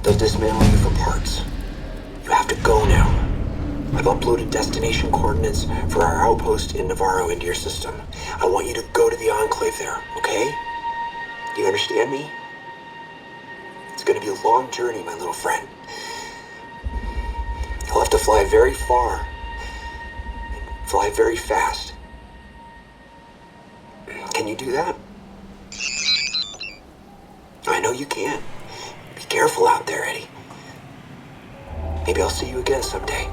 They'll dismantle you for parts. You have to go now. I've uploaded destination coordinates for our outpost in Navarro into your system. I want you to go to the Enclave there, okay? Do you understand me? It's gonna be a long journey, my little friend. You'll have to fly very far. Fly very fast. Can you do that? I know you can. Be careful out there, Eddie. Maybe I'll see you again someday.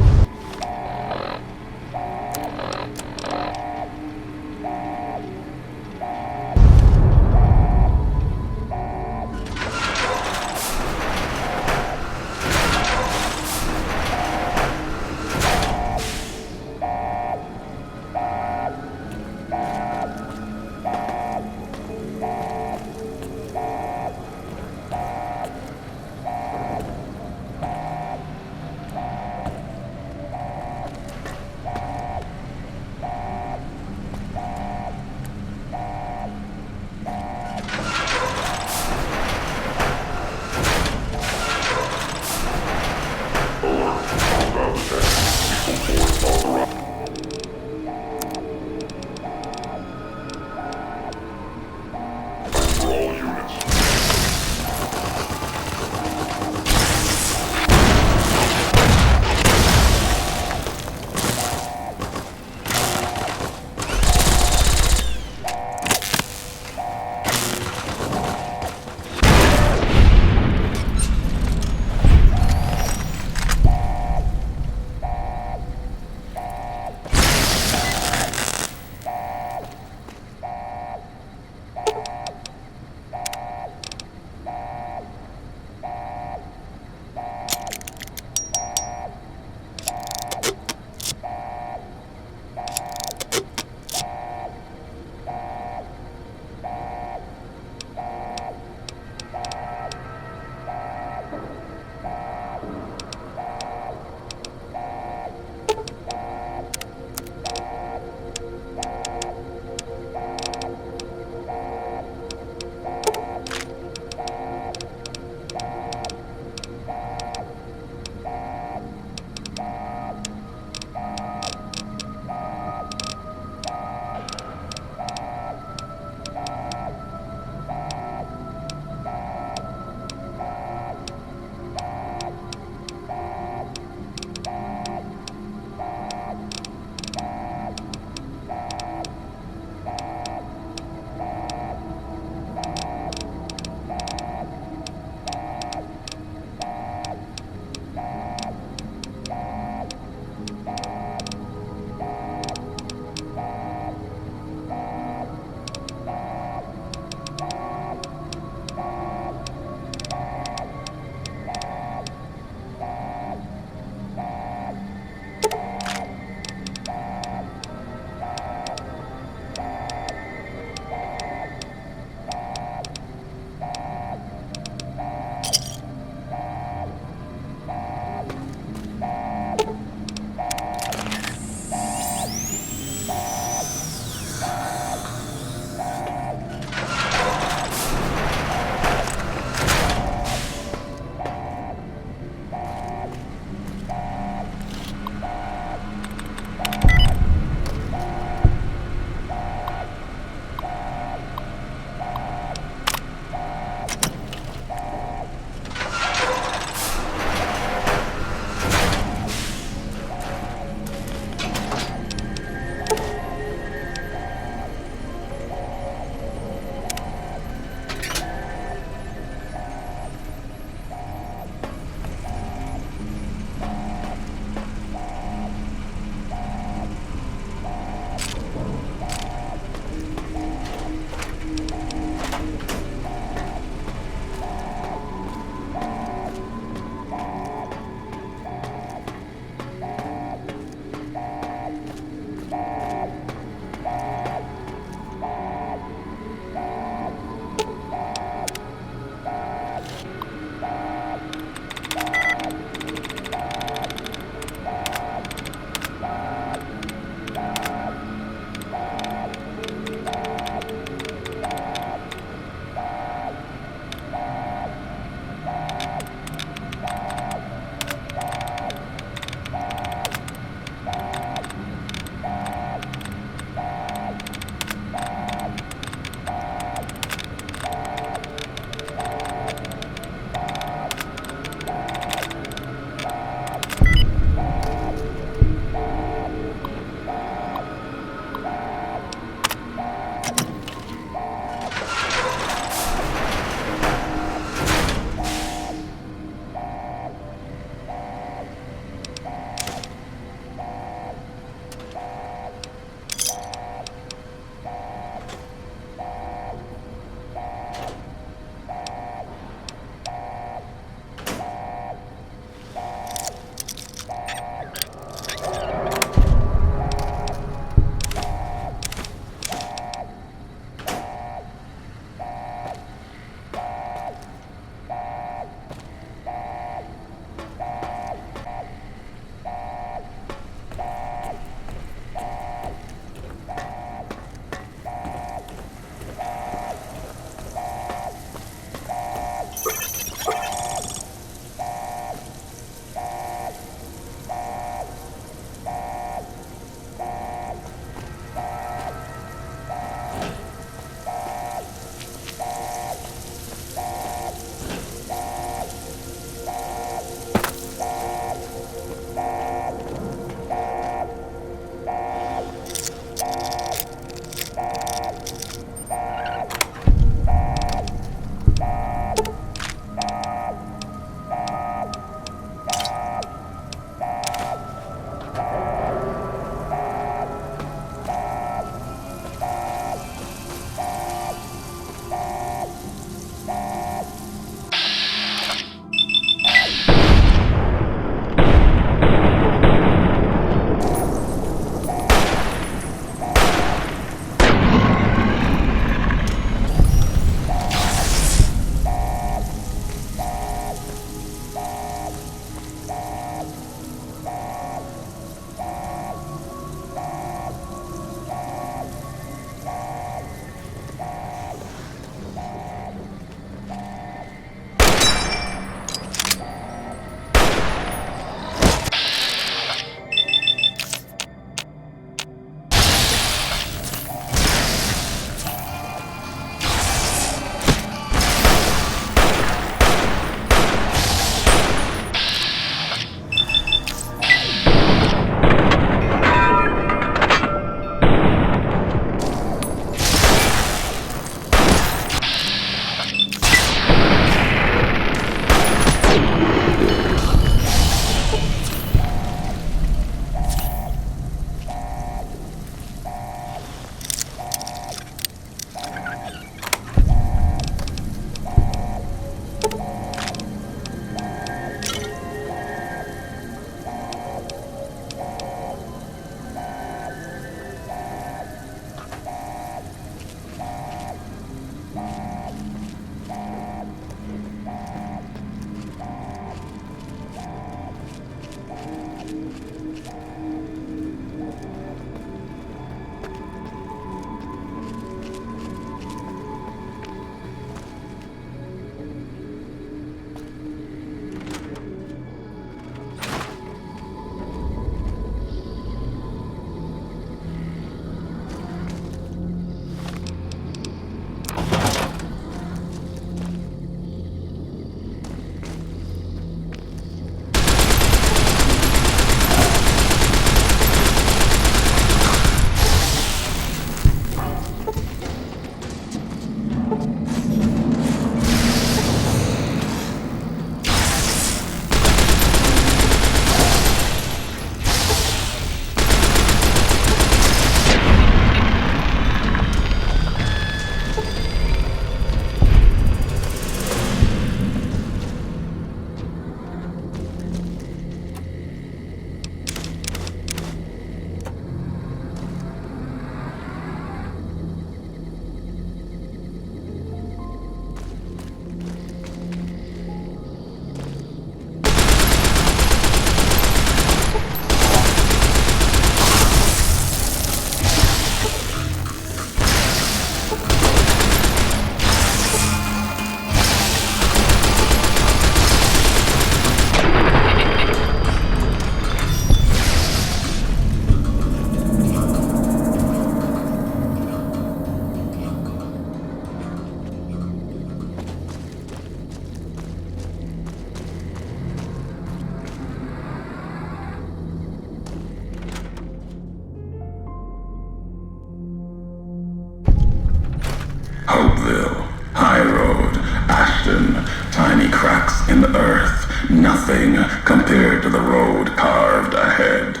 nothing compared to the road carved ahead.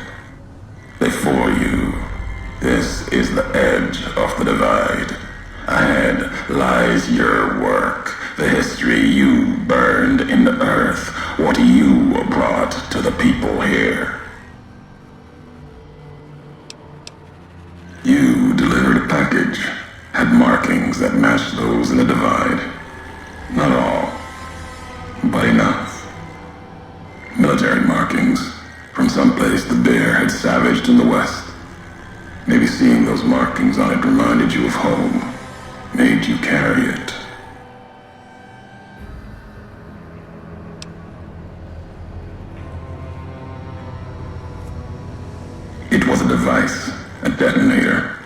Before you, this is the edge of the divide. Ahead lies your work, the history you burned in the earth, what you brought to the people here. You delivered a package, had markings that matched those in the divide. Not all, but enough. Military markings from someplace the bear had savaged in the west. Maybe seeing those markings on it reminded you of home, made you carry it. It was a device, a detonator,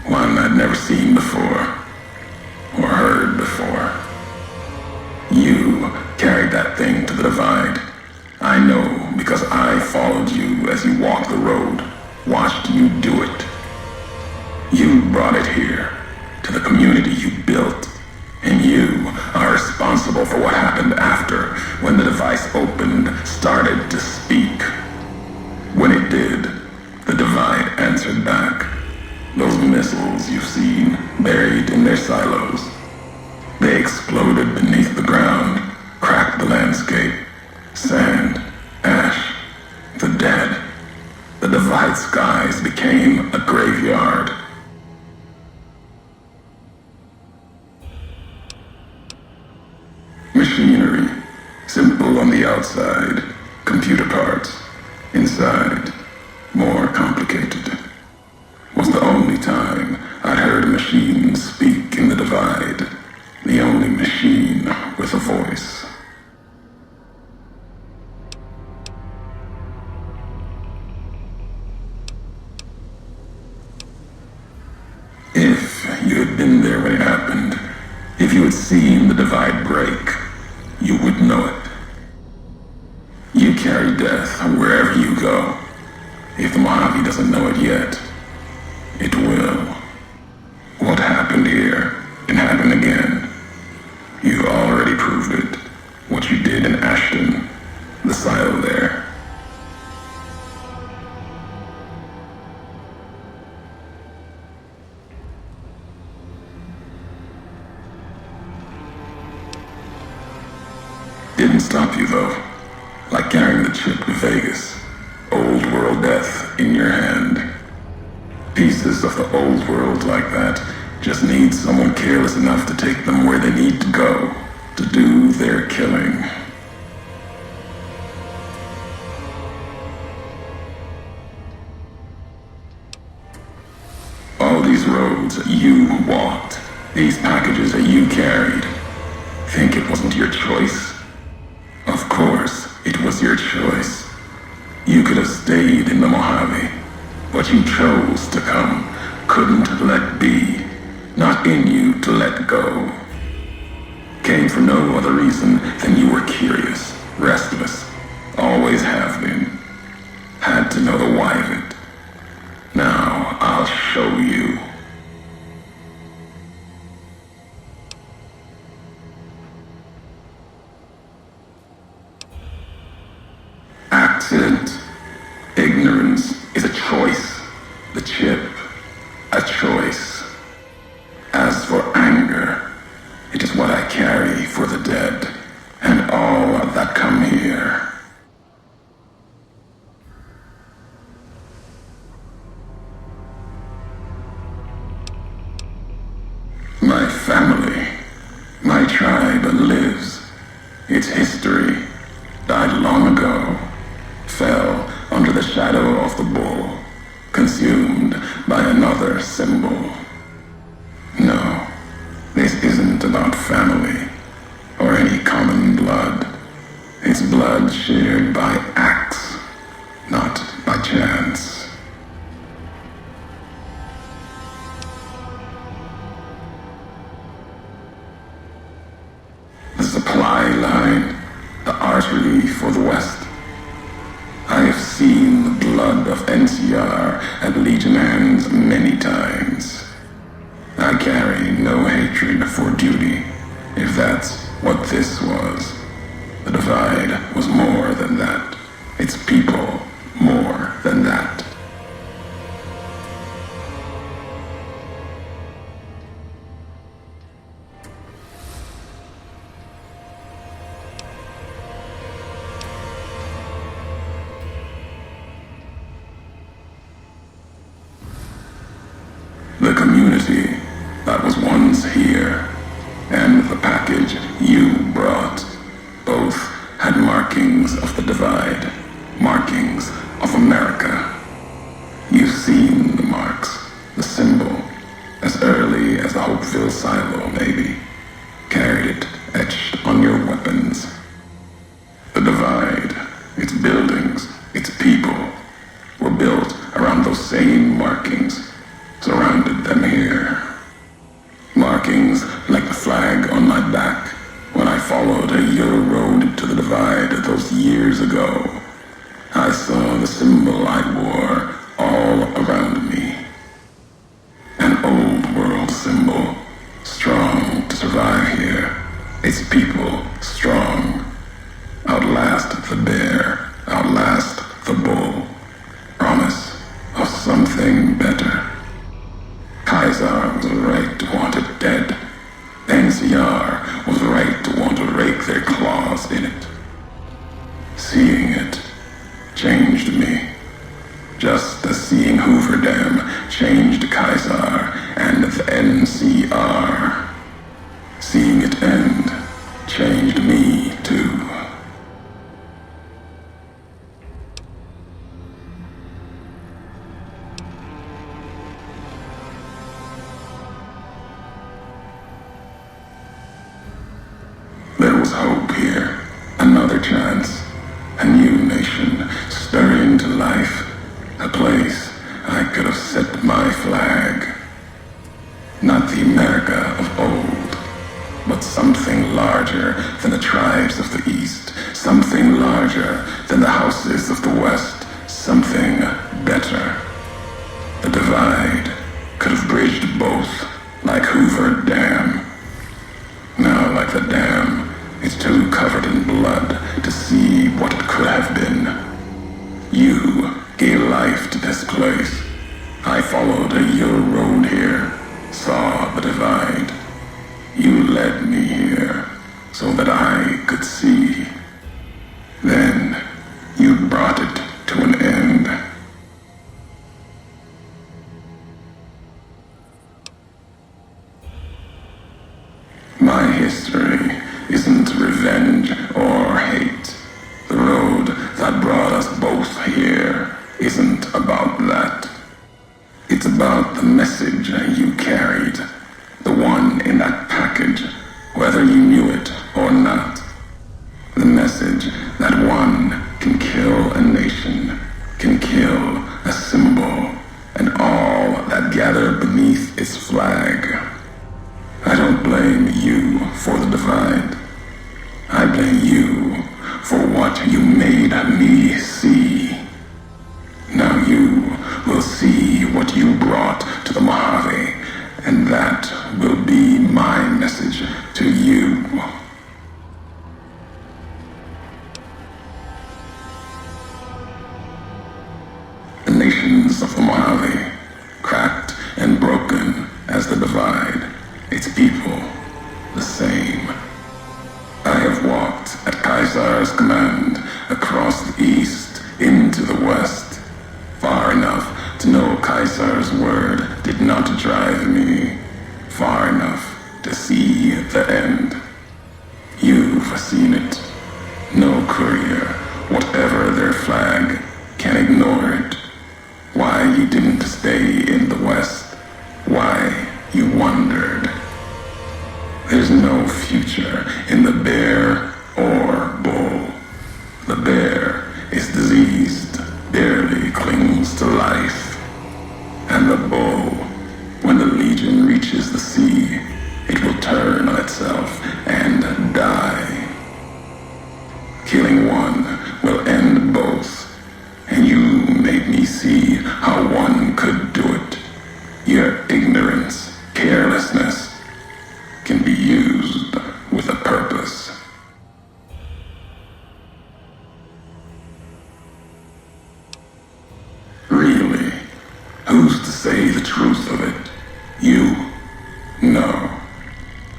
one I'd never seen before, or heard before. You carried that thing to the divide. I know because I followed you as you walked the road, watched you do it. You brought it here, to the community you built, and you are responsible for what happened after, when the device opened, started to speak. When it did, the divide answered back. Those missiles you've seen, buried in their silos, they exploded beneath the ground, cracked the landscape. Sand, ash, the dead. The divide skies became a graveyard. Machinery, simple on the outside, computer parts. Inside, more complicated. Was the only time I'd heard a machine speak in the divide. The only machine with a voice. If you had been there when it happened, if you had seen the divide break, you would know it. You carry death wherever you go. If the Mojave doesn't know it yet, it will. What happened here can happen again. You already proved it. What you did in Ashton, the silo there. Didn't stop you though. Like carrying the chip to Vegas. Old world death in your hand. Pieces of the old world like that just need someone careless enough to take them where they need to go, to do their killing. All these roads that you walked, these packages that you carried, think it wasn't your choice? Of course, it was your choice. You could have stayed in the Mojave, but you chose to come, couldn't let be, not in you to let go. Came for no other reason than you were curious, restless, always have been. Had to know the why of it. Now I'll show you. Accident. Ignorance is a choice. The chip, a choice. As for anger, it is what I carry for the dead, and all that come here. My family, my tribe lives. Its history died long ago, fell under the shadow of the bull, consumed by another symbol. No, this isn't about family or any common blood. It's blood shared by acts, not by chance. The supply line, the artery for the West. I have seen the blood of NCR at Legion hands many times. I carry no hatred for duty, if that's what this was. The divide was more than divide, markings of America. You've seen the marks, the symbol, as early as the Hopeville silo, maybe. Carried it etched on your weapons. The divide, its buildings, its people, were built around those same markings, surrounded them here. Markings like the flag on my back when I followed a Euro road to the divide those years ago. I saw the symbol I wore all around me. An old world symbol, strong to survive here. Its people strong. Outlast the bear, outlast the bull. Promise of something better. Kaiser was right to want it dead. NCR was right to want to rake their claws in it. Seeing it changed me. Just as seeing Hoover Dam changed Kaiser and the NCR. Seeing it end changed me too. There was hope here, another chance, a new nation stirring to life, a place I could have set my flag. Not the America of old, but something larger than the tribes of the East, something larger than the houses of the West, something better. The divide could have bridged both, like Hoover Dam. Now, like the dam, it's too covered in blood to see what it could have been. You gave life to this place. I followed your road here, saw the divide. You led me here so that I could see. Then you brought it to an end. My history isn't revenge or hate. The road that brought us both here isn't about that. It's about the message you carried, the one in that package, whether you knew it or not. The message that one can kill a nation, can kill a symbol, and all that gather beneath its flag. I don't blame you for the divide. I blame you for what you made me see. Now you will see what you brought to the Mojave, and that will be my message to you. The nations of the Mojave, cracked and broken as the divide, its people the same. I have walked at Kaiser's command across the east into the west, far enough to know Kaiser's word did not drive me, far enough to see the end. You've seen it. No courier, whatever their flag, can ignore it. Why you didn't stay in the west, why you wondered. There's no future in the bear or bull. The bear is diseased, barely clings to life. And the bull, when the legion reaches the sea, it will turn on itself and die. Killing one will end both, and you made me see how one could do it. Your ignorance, carelessness, can be used with a purpose. Really, who's to say the truth of it? You? No.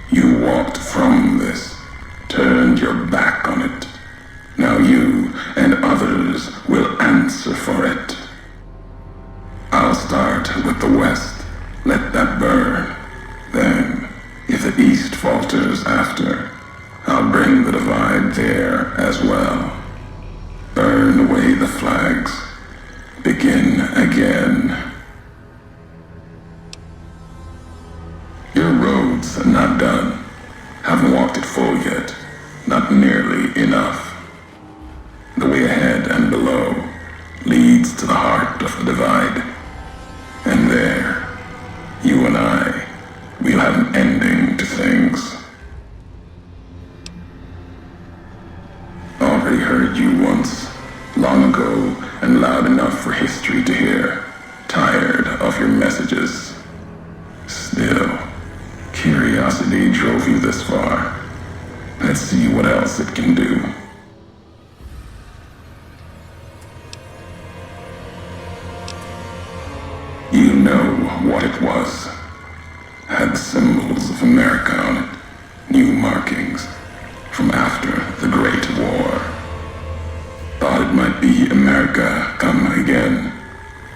You walked from this, turned your back on it. Now you and others will answer for it. I'll start with the West. Let that burn. Then, if the East falters after, I'll bring the divide there as well. Burn flags. Begin again. Your road's not done. Haven't walked it full yet. Not nearly enough. The way ahead and below leads to the heart of the divide. And there, you and I, we'll have an ending to things. Already heard you once, long ago and loud enough for history to hear. Tired of your messages. Still, curiosity drove you this far. Let's see what else it can do. You know what it was. Had the symbols of America on it. New markings from after the Great War. Thought it might be America come again.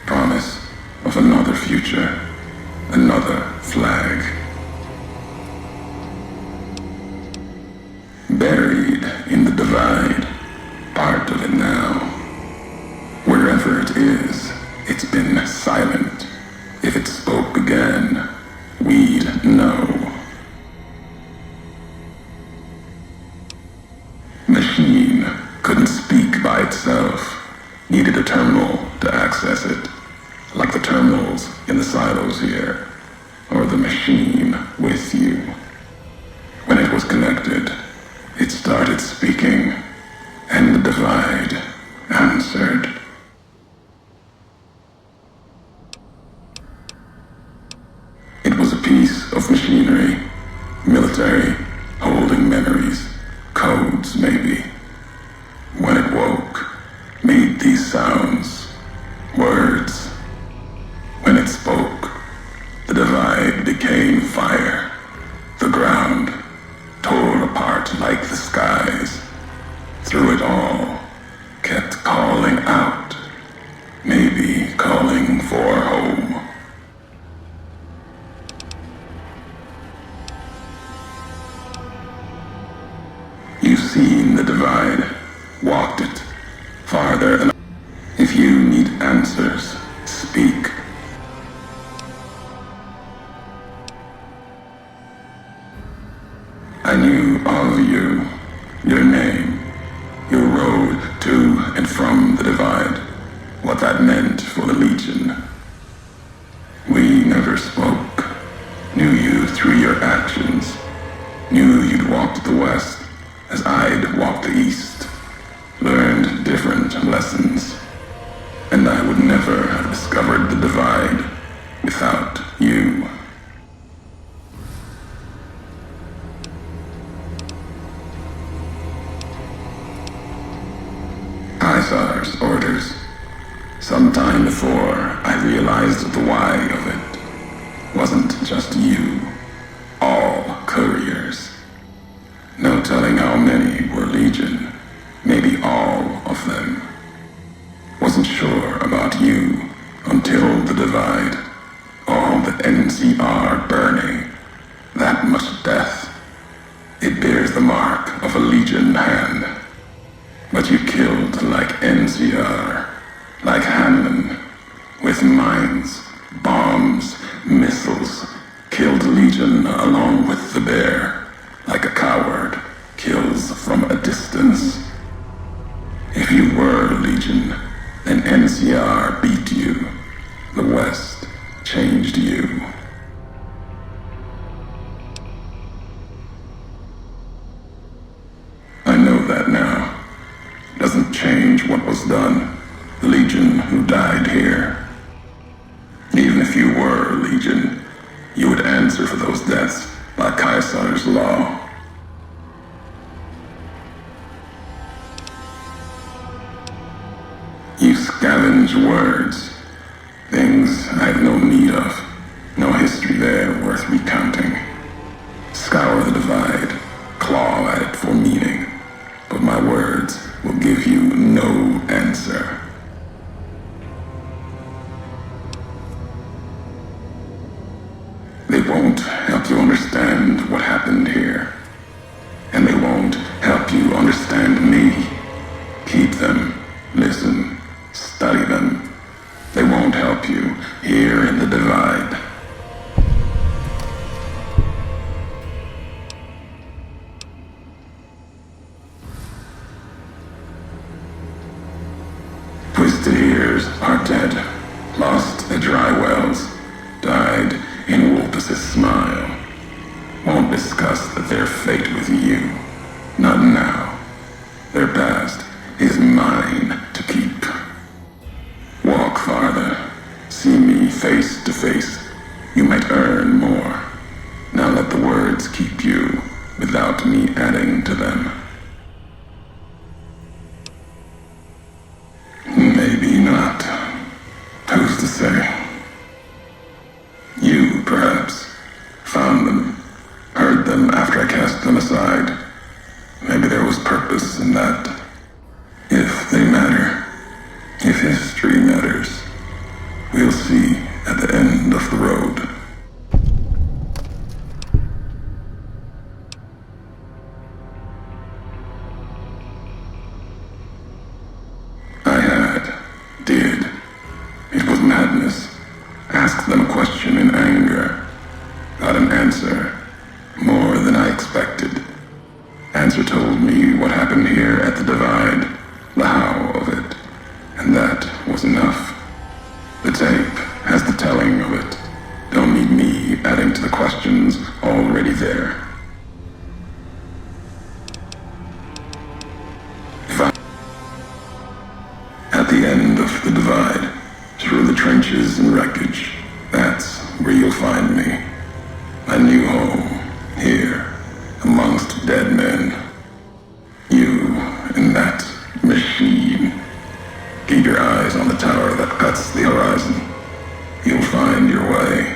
Promise of another future. Another flag. Buried in the divide. Part of it now. Wherever it is, it's been silent. If it spoke again, we'd know. Machine couldn't speak by itself. Needed a terminal to access it. Like the terminals in the silos here. Or the machine with you. When it was connected, it started speaking. And the divide answered. It was a piece of machinery, military, holding memories, codes maybe. When it woke, made these sounds, words. When it spoke, the divide became fire. The ground tore apart like the skies. Through it all, kept calling out, maybe calling for home. You've seen the divide, walked it, farther than... If you need answers, speak. I knew all of you, your name, your road to and from the divide, what that meant for the Legion. We never spoke, knew you through your actions, knew you'd walked the West as I'd walked the East, learned different lessons, and I would never have discovered the divide without you. RYZEN's orders. Sometime before I realized the why of it. Wasn't just you. All couriers. No telling how many were Legion. Maybe all of them. Wasn't sure about you until the divide. All the NCR burning. That much death. It bears the mark of a Legion hand. But you killed like NCR, like Hanlon, with mines, bombs, missiles, killed Legion along with the bear, like a coward kills from a distance. If you were Legion, then NCR beat you. The West changed you. I know that now. Doesn't change what was done. The Legion who died here. Even if you were Legion, you would answer for those deaths by Caesar's law. You scavenge words. Things I have no need of. No history there worth recounting. Scour the divide. Claw at it for meaning. But my words will give you no answer. They won't help you understand what happened here. And they won't help you understand me. Keep them, listen, Twisted ears are dead, lost at dry wells, died in Wolpus's smile. Won't discuss their fate with you. Not now. Their past is mine to keep. Walk farther. See me face to face. You might earn more. Now let the words keep you without me adding to them. Maybe not. Who's to say? You, perhaps, found them, heard them after I cast them aside. Maybe there was purpose in that. If they matter, if history matters, we'll see at the end of the road. Did. It was madness. Asked them a question in anger. Got an answer. More than I expected. Answer told me what happened here at the Divide, the how of it. And that was enough. The tape has the telling of it. Don't need me adding to the questions already there. At the end of the Divide, through the trenches and wreckage, that's where you'll find me. A new home, here, amongst dead men. You and that machine. Keep your eyes on the tower that cuts the horizon. You'll find your way.